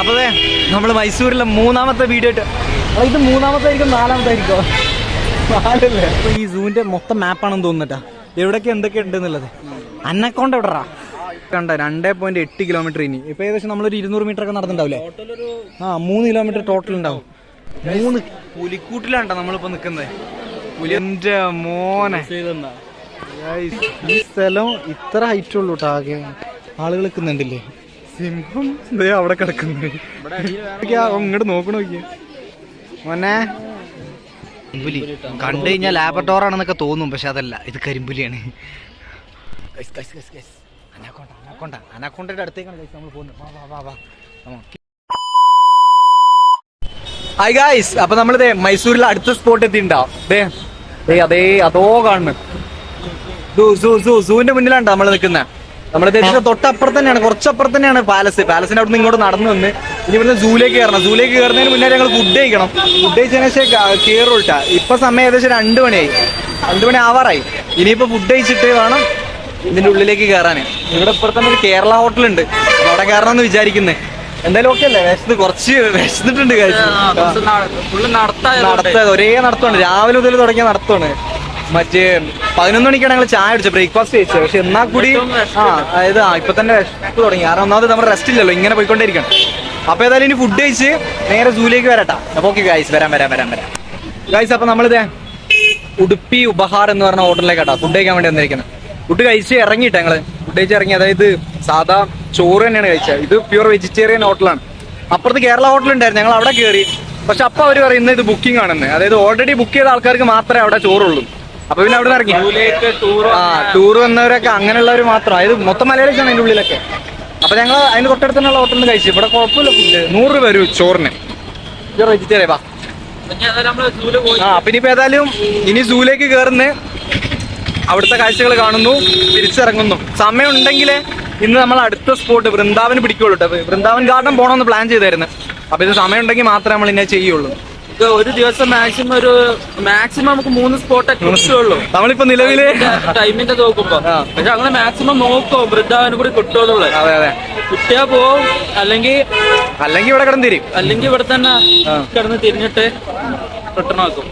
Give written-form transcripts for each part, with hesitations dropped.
അപ്പൊ നമ്മൾ മൈസൂരിലെ മൂന്നാമത്തെ വീഡിയോ ഇട്ട് ഇത് മൂന്നാമത്തായിരിക്കും നാലാമത്തായിരിക്കോ നാലല്ലേ. അപ്പൊ ഈ സൂവിന്റെ മൊത്തം മാപ്പാണെന്ന് തോന്നുന്നട്ടാ എവിടെയൊക്കെ എന്തൊക്കെ ഉണ്ട് എന്നുള്ളത്. അന്നക്കോണ്ട എവിടെറാ കണ്ട 2.8 കിലോമീറ്റർ ഇനി ഇപ്പൊ ഏകദേശം നമ്മളൊരു 200 മീറ്റർ ഒക്കെ നടന്നിട്ടുണ്ടാവില്ലേ. 3 കിലോമീറ്റർ ടോട്ടൽ ഉണ്ടാവും. 3 പുലിക്കൂട്ടിലാണ്ടോ നമ്മളിപ്പോ നിക്കുന്നത്. പുലിന്റെ മോനെ ഈ സ്ഥലം ഇത്ര ഹൈറ്റ് ഉള്ളൂ കേട്ടോ. ആകെ ആളുകൾ നിൽക്കുന്നുണ്ടല്ലേ. സിംഹം അവിടെ കിടക്കുന്നു. ഇങ്ങോട്ട് നോക്കണ നോക്കിയ മോനെ കരിമ്പുലി കണ്ടു കഴിഞ്ഞാൽ ലാബറട്ടോറാണെന്നൊക്കെ തോന്നും, പക്ഷെ അതല്ല, ഇത് കരിമ്പുലിയാണ്. അനാക്കോണ്ടയുടെ അടുത്തേക്കാണ് നമ്മൾ പോകുന്നത്. ഹായ് ഗായ്സ്, അപ്പൊ നമ്മളിതേ മൈസൂരിലെ അടുത്ത സ്പോട്ട് എത്തിണ്ടാവും. അതേ അതോ കാണുന്നു സൂവിന്റെ മുന്നിലാണ് നമ്മൾ നിൽക്കുന്നത്. നമ്മുടെ ദേശത്തിന്റെ തൊട്ടപ്പുറത്ത് തന്നെയാണ്, കുറച്ചപ്പുറത്ത് തന്നെയാണ് പാലസിന്റെ അവിടെ നിന്ന് ഇങ്ങോട്ട് നടന്നു വന്ന് ഇനി ഇവിടുന്ന് സൂലേക്ക് കയറണം. സൂലേക്ക് കയറുന്നതിന് മുന്നേ ഞങ്ങൾ ഫുഡ് കഴിക്കണം. ഫുഡ് കഴിച്ചതിന് ശേഷം കയറുട്ടാ. ഇപ്പൊ സമയം ഏകദേശം 2 മണിയായി, 2 മണി ആവാറായി. ഇനിയിപ്പോ ഫുഡ് കഴിച്ചിട്ട് വേണം ഇതിന്റെ ഉള്ളിലേക്ക് കയറാൻ. ഇവിടെ ഇപ്പുറത്തന്നെ ഒരു കേരള ഹോട്ടലുണ്ട്, അവിടെ കയറണമെന്ന് വിചാരിക്കുന്നത്. എന്തായാലും ഓക്കെ അല്ലേ? കുറച്ച് വിശന്നിട്ടുണ്ട്. ഒരേ നടത്തമാണ്, രാവിലെ മുതൽ തുടങ്ങിയ നടത്തമാണ്. മറ്റേ 11 മണിക്കാണ് ഞങ്ങൾ ചായ അടിച്ചത്, ബ്രേക്ക്ഫാസ്റ്റ് കഴിച്ചത്. പക്ഷെ എന്നാൽ കൂടി അതായത് ഇപ്പൊ തന്നെ വിശപ്പ് തുടങ്ങി. കാരണം ഒന്നാമത് നമ്മുടെ റെസ്റ്റ് ഇല്ലല്ലോ, ഇങ്ങനെ പോയിക്കൊണ്ടിരിക്കണം. അപ്പൊ ഏതായാലും ഇനി ഫുഡ് കഴിച്ച് നേരെ സൂലേക്ക് വരട്ടാ. അപ്പൊ ഓക്കെ ഗൈസ്, വരാം ഗൈസ്. അപ്പൊ നമ്മളിത് ഉടുപ്പി ഉപഹാർ എന്ന് പറഞ്ഞ ഹോട്ടലിലേക്കാട്ടാ ഫുഡ് കഴിക്കാൻ വേണ്ടി വന്നിരിക്കുന്നത്. ഫുഡ് കഴിച്ച് ഇറങ്ങിയിട്ടാ ഞങ്ങള്. ഫുഡ് കഴിച്ച് ഇറങ്ങി, അതായത് സാധാ ചോറ് തന്നെയാണ് കഴിച്ചത്. ഇത് പ്യൂർ വെജിറ്റേറിയൻ ഹോട്ടലാണ്. അപ്പുറത്ത് കേരള ഹോട്ടലുണ്ടായിരുന്നു, ഞങ്ങൾ അവിടെ കയറി. പക്ഷെ അപ്പൊ അവര് പറയുന്നത് ഇത് ബുക്കിംഗ് ആണെന്ന്, അതായത് ഓൾറെഡി ബുക്ക് ചെയ്ത ആൾക്കാർക്ക് മാത്രമേ അവിടെ ചോറുള്ളൂ. അപ്പൊ പിന്നെ അവിടെ ഇറങ്ങി ടൂർ വന്നവരൊക്കെ അങ്ങനെയുള്ളവർ മാത്രം, അതായത് മൊത്തം മലയാളിക്കാണ് അതിന്റെ ഉള്ളിലൊക്കെ. അപ്പൊ ഞങ്ങൾ അതിന് തൊട്ടടുത്തുള്ള ഹോട്ടലിൽ കഴിച്ചു. ഇവിടെ കുഴപ്പമില്ല ഫുഡ്. 100 രൂപ വരും ചോറിന്. വെജിറ്റേറിയൻ വാ. പിന്നെ ഇപ്പൊ ഏതായാലും ഇനി സൂലേക്ക് കയറുന്ന അവിടുത്തെ കാഴ്ചകൾ കാണുന്നു, തിരിച്ചിറങ്ങുന്നു. സമയം ഉണ്ടെങ്കിൽ ഇന്ന് നമ്മൾ അടുത്ത സ്പോട്ട് വൃന്ദാവൻ പിടിക്കുള്ളൂ കേട്ടോ. വൃന്ദാവൻ ഗാർഡൻ പോകണമെന്ന് പ്ലാൻ ചെയ്തായിരുന്നു. അപ്പൊ ഇത് സമയം ഉണ്ടെങ്കിൽ മാത്രമേ നമ്മൾ ഇന്നെ ചെയ്യുള്ളൂ. ഒരു ദിവസം മാക്സിമം നമുക്ക് 3 സ്പോട്ടൊക്കെ കിട്ടുള്ളൂ. നമ്മളിപ്പോ നിലവില് ടൈമിന്റെ നോക്കുമ്പോ, പക്ഷെ അങ്ങനെ മാക്സിമം നോക്കും വൃന്ദാവനം കൂടി കിട്ടുള്ളൂ. അതെ, കിട്ടിയാ പോവും, അല്ലെങ്കിൽ ഇവിടെ കിടന്നിരിക്കും, അല്ലെങ്കിൽ ഇവിടെ തന്നെ കിടന്ന് തിരിഞ്ഞിട്ട് റിട്ടേൺ ആക്കും.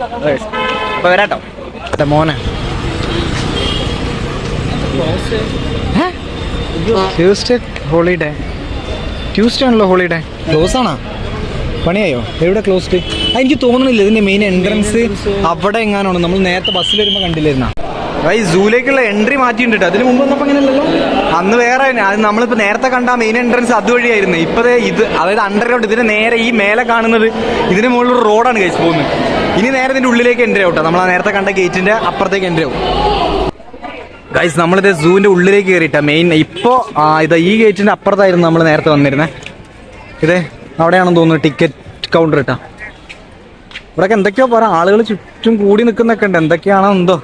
അപ്പൊ വരാട്ടോ മോനെ. ട്യൂസ്ഡേ ആണല്ലോ ഹോളിഡേ. ക്ലോസ് ആണോ? പണിയായോ? എവിടെ ക്ലോസ്ഡ്? എനിക്ക് തോന്നുന്നില്ല. ഇതിന്റെ മെയിൻ എൻട്രൻസ് അവിടെ എങ്ങാനാണ്. നമ്മൾ നേരത്തെ ബസ്സിൽ വരുമ്പോൾ കണ്ടില്ലായിരുന്ന സൂലേക്കുള്ള എൻട്രി മാറ്റിയിട്ടുണ്ട്. അതിന് മുമ്പ് വന്നപ്പോ അങ്ങനെയല്ലല്ലോ, അന്ന് വേറെ. അത് നമ്മളിപ്പോ നേരത്തെ കണ്ട മെയിൻ എൻട്രൻസ് അതുവഴിയായിരുന്നു. ഇപ്പതേ ഇത്, അതായത് അണ്ടർഗ്രൗണ്ട്. ഇതിന് നേരെ ഈ മേലെ കാണുന്നത് ഇതിന് മുകളിൽ ഒരു റോഡാണ് കഴിച്ച് പോകുന്നത്. ഇനി നേരെ ഇതിന്റെ ഉള്ളിലേക്ക് എൻട്രി ആവട്ടെ. നമ്മൾ ആ നേരത്തെ കണ്ട ഗേറ്റിന്റെ അപ്പുറത്തേക്ക് എൻട്രി ആവും. ഗൈസ്, നമ്മളിത് സൂവിന്റെ ഉള്ളിലേക്ക് കയറിയിട്ടാ മെയിൻ. ഇപ്പോ ഇത് ഈ ഗേറ്റിന്റെ അപ്പുറത്തായിരുന്നു നമ്മൾ നേരത്തെ വന്നിരുന്നത്. ഇത് അവിടെയാണെന്ന് തോന്നുന്നു ടിക്കറ്റ് കൗണ്ടർ ഇട്ടാ. ഇവിടെയൊക്കെ എന്തൊക്കെയോ പറയാം, ആളുകൾ ചുറ്റും കൂടി നിൽക്കുന്നൊക്കെ ഉണ്ട്. എന്തൊക്കെയാണോ എന്തോ.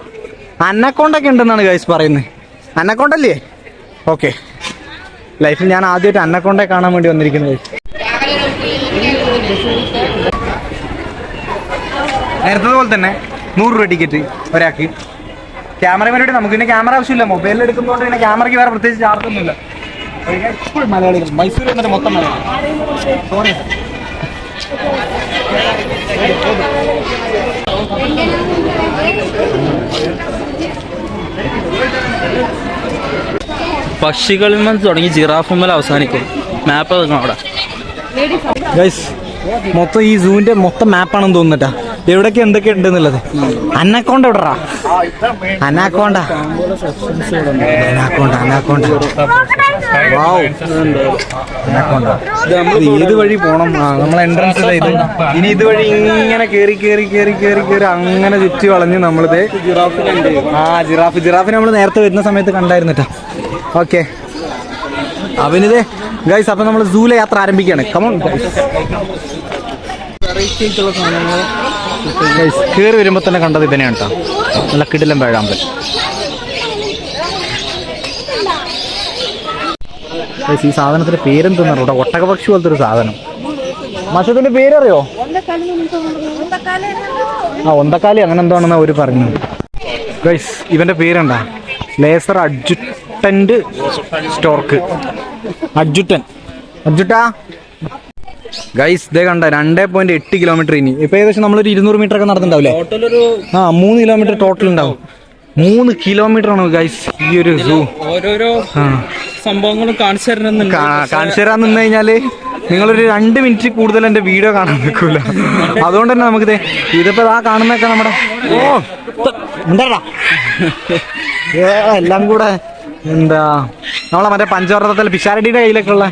അന്നക്കോണ്ടൊക്കെ ഉണ്ടെന്നാണ് ഗൈസ് പറയുന്നത്. അന്നക്കോണ്ടല്ലേ? ഓക്കെ. ലൈഫിൽ ഞാൻ ആദ്യമായിട്ട് അന്നക്കോണ്ടെ കാണാൻ വേണ്ടി വന്നിരിക്കുന്നത്. നേരത്തെ പോലെ തന്നെ 100 രൂപ ടിക്കറ്റ് ഒരാൾക്ക്. ക്യാമറമാനോട് നമുക്ക് പിന്നെ ക്യാമറ ആവശ്യമില്ല, മൊബൈലിൽ എടുക്കുന്നതുകൊണ്ട് പിന്നെ ക്യാമറയ്ക്ക് വേറെ പ്രത്യേകിച്ച് ചാർജ് ഒന്നുമില്ല. എപ്പോഴും മലയാളികൾ മൈസൂർ വന്നിട്ട് മൊത്തം മലയാളം. സോറി. പക്ഷികളിൽ നിന്ന് തുടങ്ങി ജിറാഫുമ്മൽ അവസാനിക്കും. മാപ്പ് അവിടെ ഗൈസ്, മൊത്തം ഈ സൂവിന്റെ മൊത്തം മാപ്പാണെന്ന് തോന്നുന്നട്ടാ എവിടെയൊക്കെ എന്തൊക്കെ ഉണ്ട് എന്നുള്ളത്. അന്നക്കോണ്ട എവിടെറാ? അനാക്കോണ്ട. ഏത് വഴി പോണം? നമ്മളെ എൻട്രൻസ് ഇത്. ഇനി ഇതുവഴി ഇങ്ങനെ കേറി അങ്ങനെ ചുറ്റി വളഞ്ഞ് നമ്മളിത് ജിറാഫിനെ നമ്മൾ നേരത്തെ വരുന്ന സമയത്ത് കണ്ടായിരുന്നിട്ടാ. Okay, അവനിത് guys. അപ്പൊ നമ്മൾ സൂലെ യാത്ര ആരംഭിക്കുകയാണ്. Come on guys. കേറി വരുമ്പോ തന്നെ കണ്ടത് ഇതന്നെയാണ് കേട്ടോ. നല്ല കിടിലം വേഴാമ്പൽ. ഈ സാധനത്തിന്റെ പേരെന്തെന്നറിയോ? ഒട്ടകപക്ഷി പോലത്തെ ഒരു സാധനം. മത്സ്യത്തിന്റെ പേരറിയോ? ഒന്തക്കാലി അങ്ങനെ എന്താണെന്നാ അവര് പറഞ്ഞു. ഗൈസ്, ഇവന്റെ പേരെന്താ? Lesser adjutant stork. അഡ്ജുട്ടാ ഗൈസ് ഇതേ കണ്ട 2.8 കിലോമീറ്റർ ഇനി ഇപ്പൊ ഏകദേശം നമ്മളൊരു 200 മീറ്റർ ഒക്കെ നടന്നിട്ടുണ്ടാവില്ലേ? ടോട്ടൽ ഒരു 3 കിലോമീറ്റർ ടോട്ടൽ ഉണ്ടാവും. 3 കിലോമീറ്റർ ആണ് ഗൈസ് ഈ ഒരു സൂ. ഓരോരോ സംഭവങ്ങളും കാണിച്ചു കാണിച്ചു തരാൻ നിന്ന് കഴിഞ്ഞാല് നിങ്ങളൊരു 2 മിനിറ്റ് കൂടുതൽ എന്റെ വീഡിയോ കാണാൻ നിൽക്കൂല. അതുകൊണ്ട് തന്നെ നമുക്കിത് ഇതിപ്പോ ആ കാണുന്നൊക്കെ നമ്മുടെ എന്താ എല്ലാം കൂടെ എന്താ നമ്മളെ മറ്റേ പഞ്ചവർണ്ണത്തിൽ പിഷാരടിയുടെ കയ്യിലൊക്കെ ഉള്ള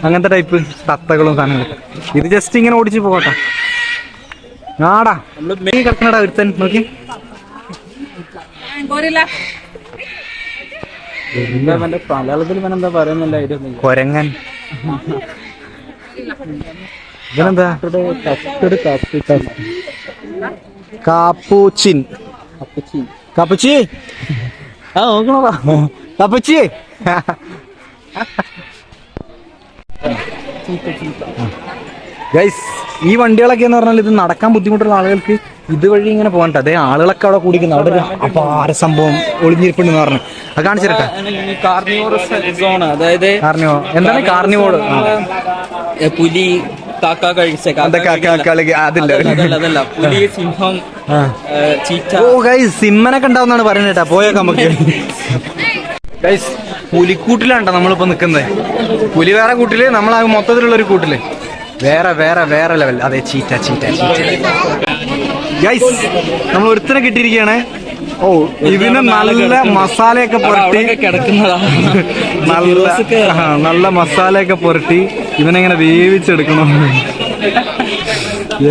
അങ്ങനത്തെ ടൈപ്പ് തത്തകളും സാധനങ്ങളും. ഇത് ജസ്റ്റ് ഇങ്ങനെ ഓടിച്ച് പോകട്ടെ. ആടാ മെയിൻ കിടക്കണടാ ഒരുത്തൻ നോക്കി. മലയാളത്തിൽ എന്താ പറയുന്നില്ല. കൊരങ്ങൻ ഇതെന്താ? കാപ്പൂച്ചിൻ. കാപ്പുച്ചി ആ നോക്കണോടാ കാപ്പുച്ചി. ഗൈസ് ഈ വണ്ടികളൊക്കെ എന്ന് പറഞ്ഞാൽ ഇത് നടക്കാൻ ബുദ്ധിമുട്ടുള്ള ആളുകൾക്ക് ഇതുവഴി ഇങ്ങനെ പോകണ്ട. അതേ ആളുകളൊക്കെ അവിടെ കൂടിക്കുന്നു. അവിടെ ഒരു അപാര സംഭവം ഒളിഞ്ഞിരിപ്പുണ്ടെന്ന് പറഞ്ഞു. അത് കാണിച്ചിരട്ടെ. സോൺ അതായത് കാർണിവോ എന്താണ് കാർണിവോട്? പുലി കാക്ക കഴിച്ച അതല്ല പുലി സിംഹം ചീറ്റ. ഓ ഗൈസ് സിംഹനൊക്കെ ഉണ്ടാവുന്നാണ് പറയുന്നത് കേട്ടാ. പോയേക്കാം നമുക്ക്. ഗൈസ് പുലിക്കൂട്ടിലാണ്ടോ നമ്മളിപ്പോ നിക്കുന്നത്. പുലി വേറെ കൂട്ടില്, നമ്മളാകെ മൊത്തത്തിലുള്ള ഒരു കൂട്ടില് വേറെ വേറെ വേറെ ലെവൽ. അതെ ചീറ്റ ചീറ്റ ഗൈസ് നമ്മൾ ഒരുത്തനെ കിട്ടിയിരിക്കുകയാണ്. ഓ ഇതിന് നല്ല മസാലയൊക്കെ പുരട്ടി കിടക്കുന്നതാ. നല്ല മസാലയൊക്കെ പുരട്ടി ഇവനെങ്ങനെ വേവിച്ചെടുക്കണം.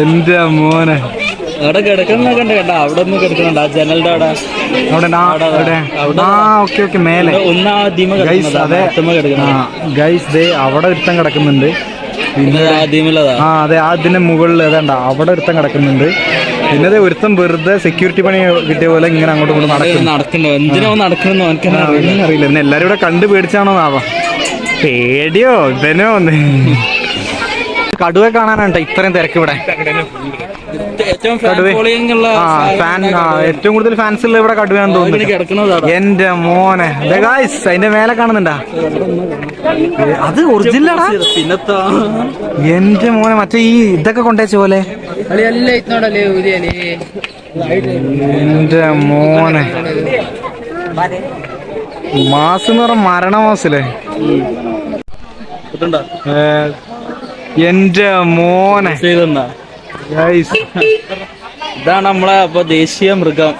എന്റെ മോനെ അവിടെ കിടക്കുന്നൊക്കെ ഉണ്ട് കേട്ടോ. അവിടെ ഒന്നും കിടക്കുന്നുണ്ട്. ആ ജനലിന്റെ അവിടെ ഓക്കെ ഓക്കെ മേലെ ഗൈസ് ദേ അവിടെ ഒരുത്തൻ കിടക്കുന്നുണ്ട്. പിന്നെ അതെ അതിന്റെ മുകളിൽ ഏതാണ്ട അവിടെ ഒരുത്തൻ കിടക്കുന്നുണ്ട്. പിന്നെ ഒരുത്തൻ വെറുതെ സെക്യൂരിറ്റി പണി കിട്ടിയ പോലെ ഇങ്ങനെ അങ്ങോട്ടും ഇങ്ങോട്ടും നടക്കുന്നു. എന്തിനോ നടക്കുന്നു അറിയില്ല. എന്നെ എല്ലാരും ഇവിടെ കണ്ടു പേടിച്ചാണോന്നാവാ. പേടിയോ ഇവനോ ഒന്ന്. കടുവ കാണാനാണ് ഇത്രയും തിരക്ക് ഇവിടെ. ഏറ്റവും കൂടുതൽ ഫാൻസ് ഉള്ള ഇവിടെ കടുവയാന്ന് തോന്നുന്നു. എന്റെ മോനെ അതിന്റെ മേലെ കാണുന്നുണ്ടാ? അത് ഒറിജിനലാ? എന്റെ മോനെ മറ്റേ ഈ ഇതൊക്കെ കൊണ്ടുവച്ച പോലെ. എന്റെ മോനെ മാസം എന്ന് പറഞ്ഞ മരണമാസല്ലേ? എന്റെ മോനെ ഇതാണ് നമ്മളെ ഇപ്പൊ ദേശീയ മൃഗം.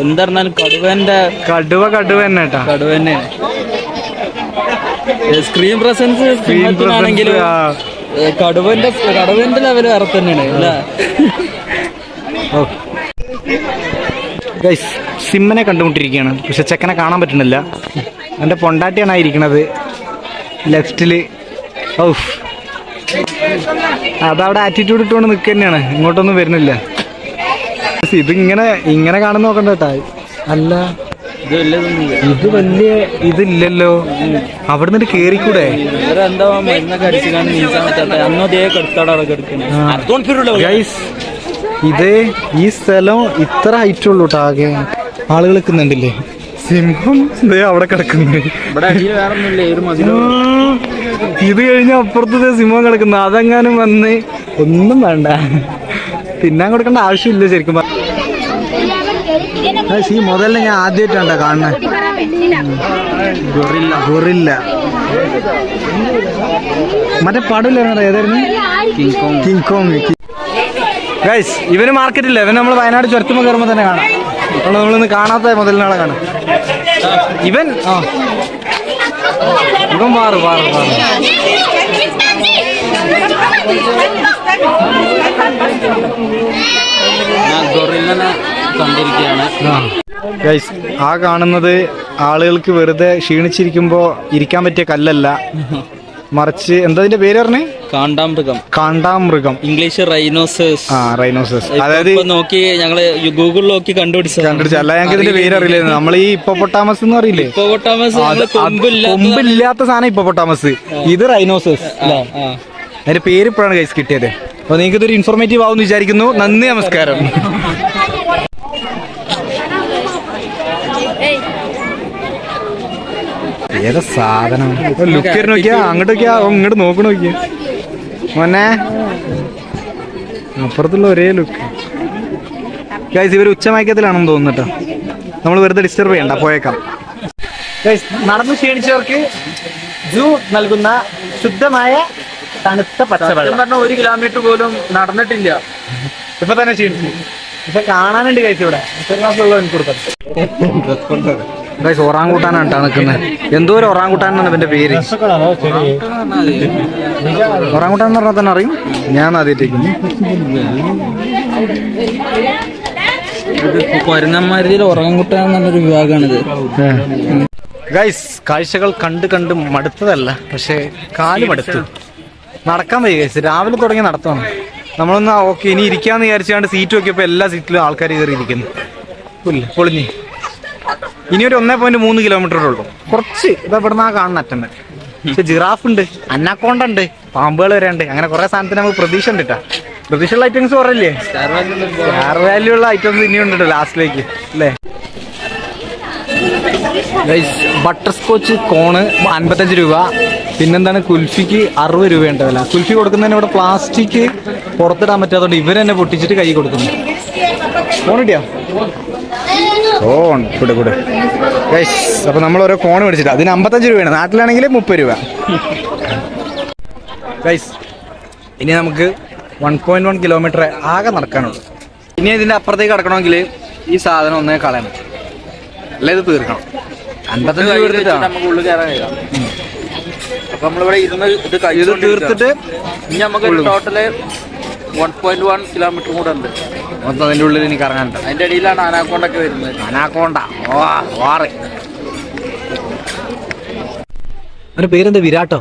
എന്താ പറഞ്ഞാലും കടുവ തന്നെ കേട്ടാ. കടുവ തന്നെ സ്ക്രീൻ പ്രസൻസ് ആണെങ്കിലും കടുവന്റെ ലെവല് വേറെ തന്നെയാണ് അല്ലേ? സിമ്മനെ കണ്ടുകൊണ്ടിരിക്കുകയാണ്. പക്ഷെ ചെക്കനെ കാണാൻ പറ്റുന്നില്ല. എന്റെ പൊണ്ടാട്ടിയാണ് ഇരിക്കണത് ലെഫ്റ്റില്. ഔഫ് അതവിടെ ആറ്റിറ്റ്യൂഡ് ഇട്ടുകൊണ്ട് നിൽക്കുക തന്നെയാണ്. ഇങ്ങോട്ടൊന്നും വരുന്നില്ല. ഇങ്ങനെ കാണുന്ന നോക്കണ്ട കേട്ടാ. അല്ല ഇത് വലിയ ഇതില്ലല്ലോ. അവിടെ നിന്ന് കേറിക്കൂടെ? ഇത് ഈ സ്ഥലം ഇത്ര ഹൈറ്റ് ഉള്ളൂ കേട്ടോ. ആകെ ആളുകൾ നിൽക്കുന്നുണ്ടില്ലേ? സിംഹം അവിടെ കിടക്കുന്നു. ഇത് കഴിഞ്ഞ അപ്പുറത്തെ സിംഹം കിടക്കുന്നു. അതെങ്ങാനും വന്ന് ഒന്നും വേണ്ട, തിന്നാൻ കൊടുക്കേണ്ട ആവശ്യമില്ല ശരിക്കും. ഈ മുതലിനെ ഞാൻ ആദ്യമായിട്ടാണ് കാണുന്നത്. ഗൊറില്ല മറ്റേ പടമില്ല ഏതായിരുന്നു? King Kong. ഗൈസ് ഇവന് മാർക്കറ്റില്ല. ഇവന് നമ്മൾ വയനാട് ചുരത്തുമ്പോൾ കയറുമ്പോൾ തന്നെ കാണാം. നമ്മളിന്ന് കാണാത്ത മുതലിനാളെ കാണാം. ഇവൻ ഇവൻ മാറും. ഗൈസ് ആ കാണുന്നത് ആളുകൾക്ക് വെറുതെ ക്ഷീണിച്ചിരിക്കുമ്പോ ഇരിക്കാൻ പറ്റിയ കല്ലല്ല, മറിച്ച് എന്താ അതിന്റെ പേര് പറഞ്ഞേ? കാണ്ടാമൃഗം. English rhinoceros. റൈനോസേഴ്സ്. അതായത് നോക്കി ഞങ്ങള് ഗൂഗിളിൽ നോക്കി കണ്ടുപിടിച്ചു. അല്ല ഞങ്ങൾക്ക് ഇതിന്റെ പേര് അറിയില്ലായിരുന്നു. നമ്മൾ ഈ ഇപ്പോപ്പൊട്ടാമസ് എന്ന് പറയില്ലേ? കൊമ്പില്ലാത്ത സാധനം ഇപ്പോപ്പൊട്ടാമസ്. ഇത് റൈനോസേഴ്സ്. അതിന്റെ പേര് ഇപ്പോഴാണ് ഗൈസ് കിട്ടിയത്. അപ്പൊ നിങ്ങൾക്ക് ഇതൊരു ഇൻഫോർമേറ്റീവ് ആവുമെന്ന് വിചാരിക്കുന്നു. നന്ദി, നമസ്കാരം. ഏതാ സാധനം? ലുക്ക് നോക്കിയാ അങ്ങോട്ട് നോക്കിയാ ഇങ്ങോട്ട് നോക്കണ നോക്കിയാ മോനെ അപ്പുറത്തുള്ള ഒരേ ലുക്ക്. ഗൈസ് ഇവർ ഉച്ചമയക്കത്തിലാണെന്ന് തോന്നുന്നു കേട്ടോ. നമ്മൾ വെറുതെ ഡിസ്റ്റർബ് ചെയ്യണ്ട, പോയേക്കാം. ഗൈസ് നടന്നു ക്ഷീണിച്ചവർക്ക് ജൂ നൽകുന്ന ശുദ്ധമായ തണുത്ത പച്ചവെള്ളം. 1 കിലോമീറ്റർ പോലും നടന്നിട്ടില്ല, ഇപ്പൊ തന്നെ ക്ഷീണിച്ചു. പക്ഷെ കാണാനുണ്ട് ഗൈസ് ഇവിടെ. ഗൈസ് ഒറാങ്കൂട്ടാനാണ് കേട്ടോ നിൽക്കുന്നത്. എന്തോ ഒരു ഒറാങ്കൂട്ടാനാണ് ഇവന്റെ പേര്. ഒറാങ്കൂട്ടാൻ എന്ന് പറഞ്ഞാൽ തന്നെ അറിയും. ഞാൻ ആദ്യമായിട്ടേക്കുന്നു. കൊരങ്ങന്മാരിൽ ഉറങ്ങുട്ടാന്നൊരു വിഭാഗമാണിത്. ഗൈസ് കാഴ്ചകൾ കണ്ട് കണ്ട് മടുത്തതല്ല, പക്ഷെ കാല് മടുത്തു. നടക്കാൻ വയ്യ ഗൈസ്. രാവിലെ തുടങ്ങി നടത്തണം. നമ്മളൊന്ന് ഓക്കെ ഇനി ഇരിക്കാന്ന് വിചാരിച്ചാണ്ട് സീറ്റ് നോക്കിയപ്പോൾ എല്ലാ സീറ്റിലും ആൾക്കാർ കയറി ഇരിക്കുന്നു. പൊളിഞ്ഞ് ഇനി ഒരു 1.3 കിലോമീറ്റർ ഉള്ളൂ. കുറച്ച് ഇതാ ഇവിടുന്ന് കാണുന്ന അറ്റണ്ട്. പക്ഷെ ജിറാഫ് ഉണ്ട്, അന്നാക്കോണ്ട ഉണ്ട്, പാമ്പുകൾ വരെ ഉണ്ട്. അങ്ങനെ കുറെ സാധനത്തിന് നമുക്ക് പ്രതീക്ഷ ഉണ്ട് കേട്ടോ. പ്രതീക്ഷയുള്ള ഐറ്റംസ് കുറല്ലേ? സ്റ്റാർ വാല്യൂ ഉള്ള ഐറ്റംസ് ഇനിയും ഉണ്ട് ലാസ്റ്റിലേക്ക് അല്ലേ? ബട്ടർ സ്കോച്ച് കോണ് 55 രൂപ. പിന്നെന്താണ് കുൽഫിക്ക് 60 രൂപയുണ്ട് വില. കുൽഫി കൊടുക്കുന്നതിന് ഇവിടെ പ്ലാസ്റ്റിക് പുറത്തിടാൻ പറ്റാത്തതുകൊണ്ട് ഇവർ തന്നെ പൊട്ടിച്ചിട്ട് കൈ കൊടുക്കുന്നു. ഫോൺ കിട്ടിയോ? കൂടെ ഗൈസ്. അപ്പൊ നമ്മൾ ഓരോ കോൺ മേടിച്ചിട്ട് അതിന് 55 രൂപയാണ്. നാട്ടിലാണെങ്കിൽ 30 രൂപ. ഗൈസ് ഇനി നമുക്ക് 1.1 കിലോമീറ്റർ ആകെ നടക്കാനുള്ളൂ. ഇനി ഇതിന്റെ അപ്പുറത്തേക്ക് കിടക്കണമെങ്കിൽ ഈ സാധനം ഒന്നേ കളയണം, അല്ല ഇത് തീർക്കണം. 55 രൂപ എടുത്തിട്ടാണ് നമുക്ക് ഉള്ളിൽ കയറാൻ കഴിയാം. അപ്പൊ നമ്മളിവിടെ ഇരുന്ന് ഇത് തീർത്തിട്ട് ഇനി നമുക്ക് ടോട്ടല് 1.1 കിലോമീറ്റർ കൂടെ ഉണ്ട് മൊത്തം. അതിന്റെ ഉള്ളിൽ ഇനി കറങ്ങാനുണ്ട്. അതിന്റെ ഇടയിലാണ് അനാക്കോണ്ടൊക്കെ വരുന്നത്. അനാക്കോണ്ട വാറ്. അവന്റെ പേരെന്താ? വിരാട്ടോ?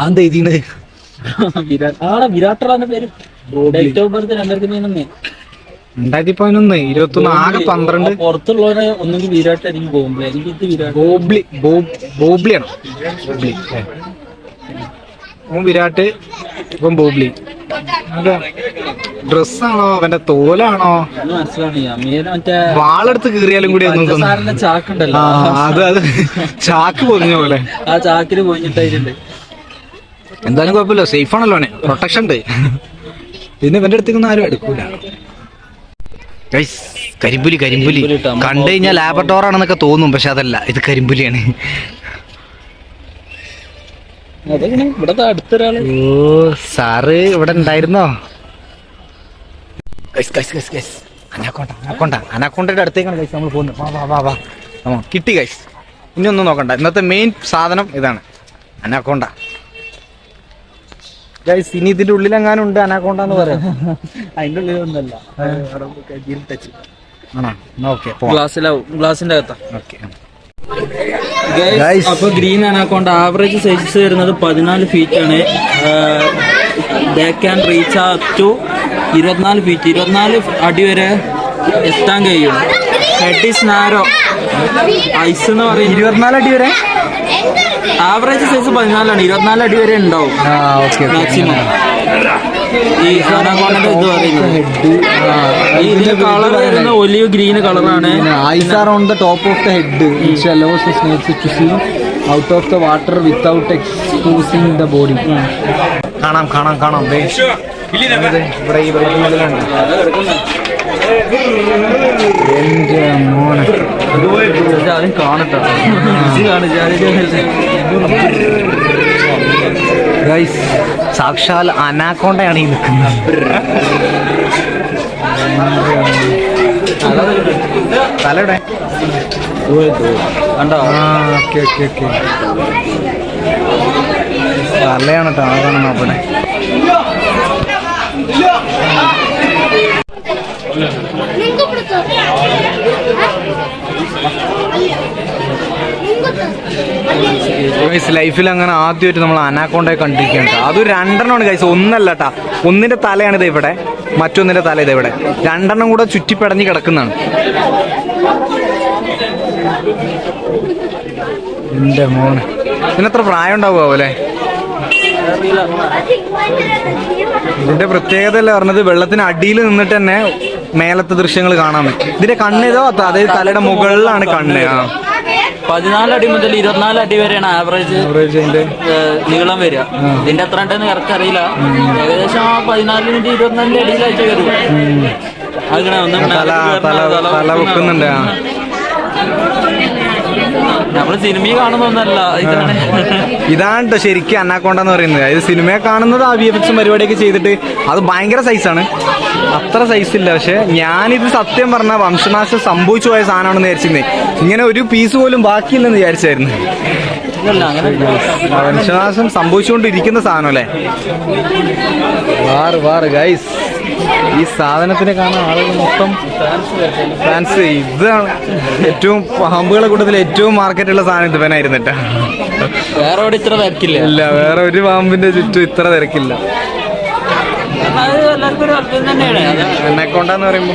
എന്താ എഴുതിയത്? വിരാട്ടാണ് പേര്. 2011 21 ആകെ 12. പുറത്തുള്ളവരെ ഒന്നെങ്കിൽ വിരാട്ട് അല്ലെങ്കിൽ ബോംബെ. എനിക്ക് ഇത് വിരാട്ട് ബോബ്ലിയാണോ? വിരാട്ട് ഇപ്പം ബോബ്ലി. ഡ്രസ്സാണോ അവന്റെ തോലാണോ മനസ്സിലാണ്. വാളെടുത്ത് കീറിയാലും കൂടി ചാക്കുണ്ടല്ലോ, അത് ചാക്ക് പൊതിഞ്ഞ പോലെ. ആ ചാക്കിന് പോയിട്ടായിട്ടുണ്ട്. എന്തായാലും കുഴപ്പമില്ല, സേഫ് ആണല്ലോ, പ്രൊട്ടക്ഷൻ ഉണ്ട്. പിന്നെ ഇവന്റെ അടുത്തേക്കൊന്നും ആരും എടുക്കൂല. കരിമ്പുലി കണ്ടു കഴിഞ്ഞാൽ ലാബറട്ടോർ ആണെന്നൊക്കെ തോന്നും, പക്ഷെ അതല്ല, ഇത് കരിമ്പുലിയാണ്. ഇവിടെ അടുത്തൊരാള്. ഓ സാറ് ഇവിടെ ഉണ്ടായിരുന്നോ? അനാക്കോണ്ടയുടെ അടുത്തേക്കാണ് ഗൈസ് നമ്മൾ പോകുന്നത്. കിട്ടി ഗൈസ്. ഇനി ഒന്നും നോക്കണ്ട. ഇന്നത്തെ മെയിൻ സാധനം ഇതാണ്, അനാക്കോണ്ട. ഗൈസ് ഇനി ഇതിന്റെ ഉള്ളിലെങ്ങാനും ഉണ്ട് അനാക്കോണ്ട എന്ന് പറയാം. അതിന്റെ ഉള്ളിലൊന്നല്ല, ആണോ? ഓക്കെ, ഗ്ലാസിന്റെ അകത്താ. ഓക്കെ. അപ്പൊ ഗ്രീൻ അനാക്കോണ്ട ആവറേജ് സൈസ് വരുന്നത് 14 ഫീറ്റ് ആണ്. They can reach up to 24 feet. 24 അടി വരെ എത്താൻ കഴിയും. Head is narrow. ഐസ് എന്ന് പറയും 24 അടി വരെ. ആവറേജ് സൈസ് 14 ആണ്. 24 അടി വരെ ഉണ്ടാവും മാക്സിമം. ഈ അനാക്കോണ്ടയുടെ ഇത് പറയുന്നത് ഇതിന്റെ കളർ വരുന്ന ഒലിവ് ഗ്രീൻ കളറാണ്. Eyes are on the top of the head, which allows the snakes to see out of the water without exposing the body. കാണാം. ഇവിടെ ഈ വെള്ളത്തിനുള്ളിലുണ്ട്. എന്റെ മോനെ കാണട്ടോ. ഗൈസ് സാക്ഷാൽ അനാക്കോണ്ടയാണ് ഈ നിൽക്കുന്നത്. തലയുടെ കണ്ടോ? ഓക്കെ. തലയാണ് കേട്ടോ, അതാണ് നോക്കണേ. ലൈഫിൽ അങ്ങനെ ആദ്യമായിട്ട് നമ്മൾ അനാക്കോണ്ടയെ കണ്ടിരിക്കുകയാണ്. അതൊരു 2 ഗൈസ്, ഒന്നല്ല കേട്ടാ. ഒന്നിന്റെ തലയാണ് ഇത് ഇവിടെ, മറ്റൊന്നിന്റെ തല ഇത് ഇവിടെ. 2 കൂടെ ചുറ്റിപ്പടഞ്ഞ് കിടക്കുന്നതാണ്. എന്റെ മോനെ, ഇതിനെത്ര പ്രായം ഉണ്ടാവുമോ അല്ലേ? ഇതിന്റെ പ്രത്യേകത അല്ലേ പറഞ്ഞത്, വെള്ളത്തിന് അടിയിൽ നിന്നിട്ട് തന്നെ മേലത്തെ ദൃശ്യങ്ങൾ കാണാൻ പറ്റും. ഇതിന്റെ കണ്ണിതോ അതായത് തലയുടെ മുകളിലാണ് കണ്ണ്. 14 അടി മുതൽ 24 അടി വരെയാണ് ആവറേജ് അതിന്റെ നീളം വരിക. ഇതിന്റെ എത്ര ഉണ്ടെന്ന് കറക്റ്റ് അറിയില്ല. ഏകദേശം 14 24 അടിയിലായിട്ട് വരും. അങ്ങനെ ഒന്നും തല വെക്കുന്നുണ്ട്. നമ്മള് സിനിമയിൽ കാണുന്നൊന്നല്ല. ഇതാണ് ശരിക്കും അന്നാക്കോണ്ട എന്ന് പറയുന്നത്. അതായത് സിനിമയെ കാണുന്നത് ആ VFX പരിപാടിയൊക്കെ ചെയ്തിട്ട് അത് ഭയങ്കര സൈസാണ്, അത്ര സൈസ് ഇല്ല. പക്ഷെ ഞാനിത് സത്യം പറഞ്ഞ വംശനാശം സംഭവിച്ചു പോയ സാധനമാണെന്ന് വിചാരിച്ചിരുന്നേ. ഇങ്ങനെ ഒരു പീസ് പോലും ബാക്കിയില്ലെന്ന് വിചാരിച്ചായിരുന്നു. വംശനാശം സംഭവിച്ചുകൊണ്ടിരിക്കുന്ന സാധനം അല്ലേ. വാറ് ഗൈസ്, ഈ സാധനത്തിനെ കാണാൻ ആളുകൾ മൊത്തം ഫാൻസ്. ഇതാണ് ഏറ്റവും പാമ്പുകളെ കൂട്ടത്തിൽ ഏറ്റവും മാർക്കറ്റുള്ള സാധനം ഇതുവനായിരുന്നിട്ടാ. വേറെ ഇവിടെ ഇത്ര തിരക്കില്ല. ഇല്ല, വേറെ ഒരു പാമ്പിന്റെ ചുറ്റും ഇത്ര തിരക്കില്ല. അനക്കോണ്ടെന്ന് പറയുമ്പോ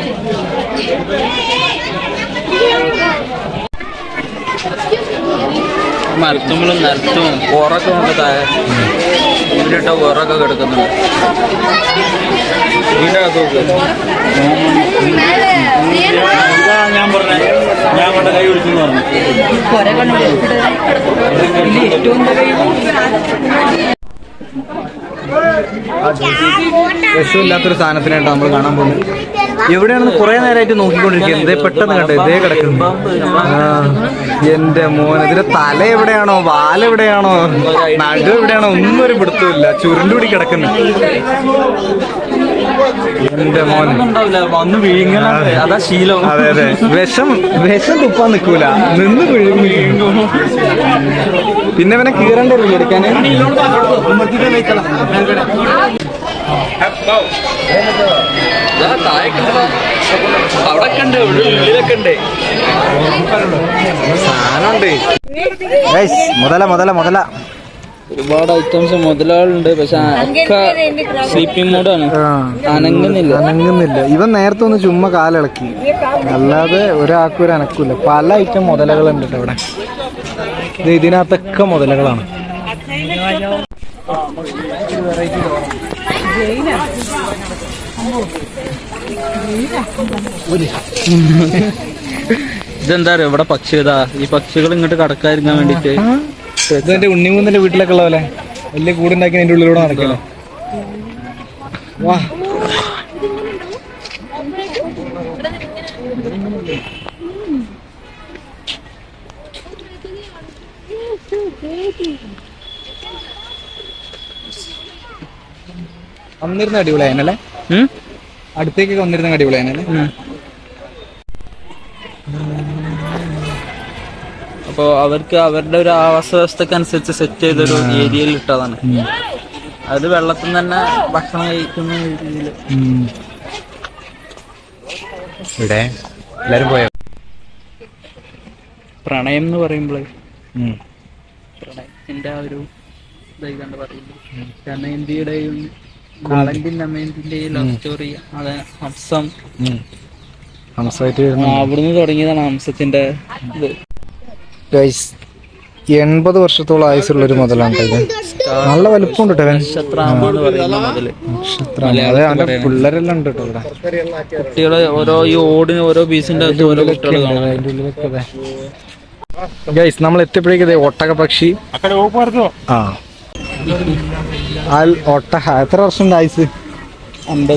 മരത്തുമ്പോഴും നിരത്തും ഉറക്കം കൊണ്ട് താഴെ ഇവിടിട്ട ഉറക്കം കിടക്കുന്നുണ്ട്. ഞാൻ പറഞ്ഞ കൈ പിടിച്ചെന്ന് പറഞ്ഞു. രസമില്ലാത്തൊരു സാധനത്തിനായിട്ട് നമ്മൾ കാണാൻ പോകുന്നത്. എവിടെയാണെന്ന് കുറെ നേരമായിട്ട് നോക്കിക്കൊണ്ടിരിക്കുക. ഇതേ പെട്ടെന്ന് കണ്ടേ, ഇതേ കിടക്കുന്നു. എന്റെ മോൻ, ഇതിന്റെ തല എവിടെയാണോ, വാലെവിടെയാണോ, നടു എവിടെയാണോ ഒന്നും ഒരു പിടുത്തമില്ല. ചുരുണ്ടുകൂടി കിടക്കുന്നു. എന്റെ മോൻ ഒന്ന് വിഴുങ്ങ, അതാ ശീലം. അതെ വിഷം തുപ്പാൻ നിൽക്കൂല, നിന്ന് വിഴുങ്ങും. പിന്നെ ഇവനെ കീറേണ്ടി വരില്ല എടുക്കാന്. അവിടെ കണ്ട് ഉള്ളിലൊക്കെ ഉണ്ട് സാധനമുണ്ട്. മുതല ഒരുപാട് ഐറ്റംസ് മുതലുകളുണ്ട്. പക്ഷെ സ്ലീപ്പിംഗ് മോഡാണ്, അനങ്ങുന്നില്ല. ഇവൻ നേരത്തെ ഒന്ന് ചുമ്മാ കാലിളക്കി, അല്ലാതെ ഒരാൾക്കും ഒരു അനക്കൂല. പല ഐറ്റം മുതലകളുണ്ട് ഇവിടെ. ഇതിനകത്തൊക്കെ മുതലകളാണ്. ഇതെന്താ അറിയോ, ഇവിടെ പക്ഷി ഇതാ, ഈ പക്ഷികൾ ഇങ്ങോട്ട് കടക്കാതിരിക്കാൻ വേണ്ടിട്ട് ഇതെന്റെ ഉണ്ണിമൂന്നിന്റെ വീട്ടിലൊക്കെ ഉള്ള പോലെ വലിയ കൂടുണ്ടാക്കി അതിന്റെ ഉള്ളിലൂടെ നടക്കല്ലോ. വാ, വന്നിരുന്ന അടിപൊളിയായല്ലേ. അടുത്തേക്കൊക്കെ വന്നിരുന്ന അടിപൊളിയായല്ലേ. അപ്പോൾ അവർക്ക് അവരുടെ ഒരു ആവാസ വ്യവസ്ഥക്ക് അനുസരിച്ച് സെറ്റ് ചെയ്തൊരു ഏരിയയിൽ ഇട്ടതാണ്. അത് വെള്ളത്തിൽ തന്നെ ഭക്ഷണം കഴിക്കുന്ന രീതിയിൽ. ഇവിടെ എല്ലാരും പോയോ? പ്രണയം എന്ന് പറയുമ്പോഴേ പ്രണയത്തിന്റെ ആ ഒരു ഇതായി കണ്ട് പറയുന്നത്. ദമയന്തിയുടെയും കാളന്റെയും ദമയന്തിന്റെയും ലവ് സ്റ്റോറി. അത് ഹംസം, അവിടുന്ന് തുടങ്ങിയതാണ് ഹംസത്തിന്റെ ഇത്. 80 വർഷത്തോളം ആയുസുള്ള ഒരു മുതലാണ് ഇത്. നല്ല വലുപ്പമുണ്ട് കേട്ടോ. പിള്ളേരെല്ലാം ഉണ്ട് കേട്ടോ ഇവിടെ. കുട്ടികളെ ഓരോ ഈ ഓടിന് ഓരോ പീസിന്റെ അകത്ത് ഓരോ കുട്ടികൾ ഗൈസ്, നമ്മൾ എത്തിയപ്പോഴേക്കും ഒട്ടക പക്ഷി. ഒട്ടക എത്ര വർഷം ആയുസ്? 50,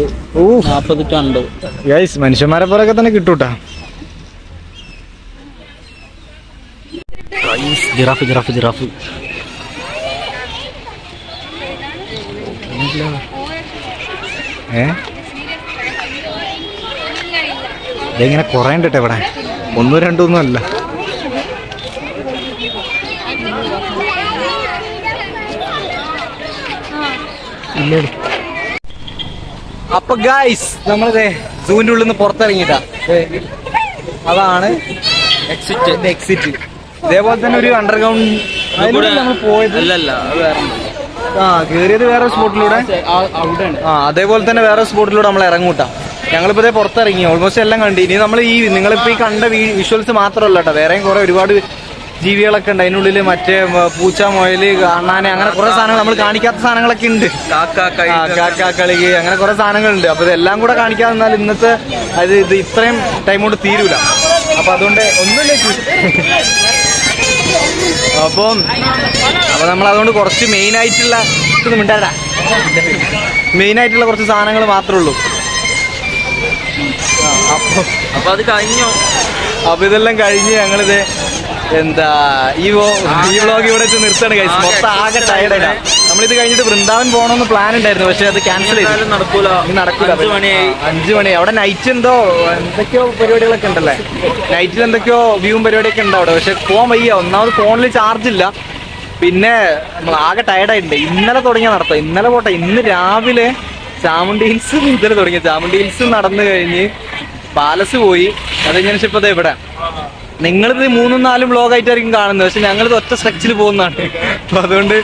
40 to 50. ഗൈസ്, മനുഷ്യന്മാരെ പോലൊക്കെ തന്നെ കിട്ടൂട്ടാ. ജിറാഫ് ഇതെങ്ങനെ കൊറേ ഉണ്ട് കേട്ടോ ഇവിടെ. 1, 2 ഒന്നും അല്ല. അപ്പൊ ഗൈസ്, നമ്മളിത് സൂവിന്റെ ഉള്ളിൽ നിന്ന് പുറത്തിറങ്ങിട്ടാ. അതാണ് എക്സിറ്റ്. ഇതേപോലെ തന്നെ ഒരു അണ്ടർഗ്രൗണ്ട് പോയത്. കേറിയത് വേറെ സ്പോട്ടിലൂടെ. അതേപോലെ തന്നെ വേറെ സ്പോട്ടിലൂടെ നമ്മൾ ഇറങ്ങൂട്ടാ. ഞങ്ങളിപ്പോ ഇതേ പുറത്തിറങ്ങി, ഓൾമോസ്റ്റ് എല്ലാം കണ്ടു. ഇനി നമ്മൾ നിങ്ങളിപ്പോ ഈ കണ്ട വിഷ്വൽസ് മാത്രമല്ല കേട്ടോ, വേറെയും കുറെ ഒരുപാട് ജീവികളൊക്കെ ഉണ്ട് അതിനുള്ളിൽ. മറ്റേ പൂച്ച, മുയല്, കാണാനെ, അങ്ങനെ കുറെ സാധനങ്ങൾ നമ്മൾ കാണിക്കാത്ത സാധനങ്ങളൊക്കെ ഉണ്ട്. കാക്കളിക്ക്, അങ്ങനെ കുറെ സാധനങ്ങളുണ്ട്. അപ്പൊ ഇതെല്ലാം കൂടെ കാണിക്കാതെ നിന്നാൽ ഇന്നത്തെ ഇത് ഇത്രയും ടൈം കൊണ്ട് തീരൂല. അപ്പൊ അതുകൊണ്ട് ഒന്നുമില്ല. അപ്പം നമ്മൾ അതുകൊണ്ട് കുറച്ച് മെയിൻ ആയിട്ടുള്ള കുറച്ച് സാധനങ്ങൾ മാത്രമേ ഉള്ളൂ. അപ്പൊ അത് കഴിഞ്ഞോ? അപ്പൊ ഇതെല്ലാം കഴിഞ്ഞ് ഞങ്ങളിത് എന്താ ഈ വ്ളോഗ് ഇവിടെ വെച്ച് നിർത്തണം ഗൈസ്. മൊത്തം ആകെ ടയർഡാ. നമ്മളിത് കഴിഞ്ഞിട്ട് വൃന്ദാവൻ പോകണമെന്ന് പ്ലാൻ ഉണ്ടായിരുന്നു, പക്ഷെ അത് ക്യാൻസൽ ചെയ്തു. നടക്കൂല. 5 മണി അവിടെ നൈറ്റ് എന്തൊക്കെയോ പരിപാടികളൊക്കെ ഉണ്ടല്ലേ, നൈറ്റിൽ എന്തൊക്കെയോ വ്യൂവും പരിപാടിയൊക്കെ ഉണ്ട് അവിടെ. പക്ഷെ പോകാൻ വയ്യ. ഒന്നാമത് ഫോണിൽ ചാർജ് ഇല്ല, പിന്നെ നമ്മൾ ആകെ ടയർഡായിട്ടുണ്ട്. ഇന്നലെ തുടങ്ങിയ നടത്താം. ഇന്നലെ പോട്ടെ, ഇന്ന് രാവിലെ ചാമുണ്ടി ഹിൽസ് മുതൽ തുടങ്ങിയ ചാമുണ്ടി ഹിൽസ് നടന്നു കഴിഞ്ഞ് പാലസ് പോയി. അത് കഴിഞ്ഞ ഇപ്പൊ ഇവിടെ നിങ്ങളിത് 3-4 വ്ളോഗായിട്ടായിരിക്കും കാണുന്നത്, പക്ഷെ ഞങ്ങളിത് ഒറ്റ സ്ട്രെച്ചിൽ പോകുന്നതാണ്. അപ്പൊ അതുകൊണ്ട്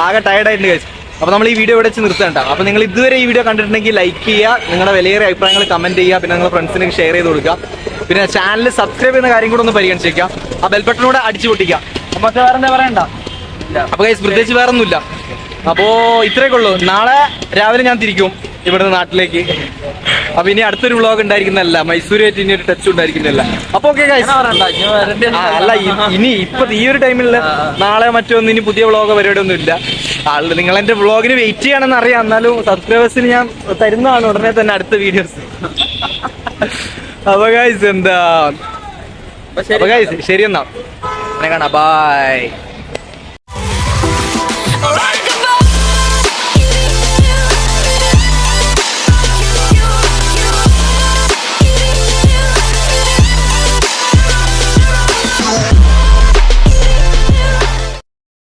ആകെ ടയർഡായിട്ടുണ്ട് കഴിച്ചു. അപ്പൊ നമ്മൾ ഈ വീഡിയോ ഇവിടെ വെച്ച് നിർത്തണ്ട. അപ്പൊ നിങ്ങൾ ഇതുവരെ ഈ വീഡിയോ കണ്ടിട്ടുണ്ടെങ്കിൽ ലൈക്ക് ചെയ്യുക, നിങ്ങളുടെ വിലയേറിയ അഭിപ്രായങ്ങൾ കമന്റ് ചെയ്യുക, പിന്നെ നിങ്ങളുടെ ഫ്രണ്ട്സിനൊക്കെ ഷെയർ ചെയ്ത് കൊടുക്കുക. പിന്നെ ചാനൽ സബ്സ്ക്രൈബ് ചെയ്യുന്ന കാര്യം കൂടെ ഒന്ന് പരിഗണിച്ചേക്കുക. ആ ബെൽ ബട്ടൺ കൂടെ അടിച്ചു പൊട്ടിക്കുക. അപ്പൊ വേറെ എന്താ പറയണ്ട. അപ്പൊ ഗൈസ് പ്രത്യേകിച്ച് വേറെ ഒന്നുമില്ല. അപ്പോ ഇത്രയൊക്കെ ഉള്ളൂ. നാളെ രാവിലെ ഞാൻ തിരിക്കും ഇവിടുന്ന് നാട്ടിലേക്ക്. അപ്പൊ ഇനി അടുത്തൊരു വ്ളോഗ് ഉണ്ടായിരിക്കുന്നല്ല, മൈസൂരുമായിട്ട് ഇനി ഒരു ടച്ച് ഉണ്ടായിരിക്കുന്നില്ല. അപ്പൊ ഓക്കെ ഗൈസ്. അല്ല ഇനി ഇപ്പൊ ഈ ഒരു ടൈമിൽ നാളെ മറ്റൊന്നും ഇനി പുതിയ വ്ളോഗ് പരിപാടി ഒന്നും ഇല്ല. നിങ്ങൾ എന്റെ വ്ളോഗിന് വെയിറ്റ് ചെയ്യണമെന്ന് അറിയാം, എന്നാലും സബ്സ്ക്രൈബേഴ്സിന് ഞാൻ തരുന്നതാണ് ഉടനെ തന്നെ അടുത്ത വീഡിയോസ്. അപ്പൊ ഗൈസ് എന്താ, ശരി എന്നാ കാണാം. ബൈ.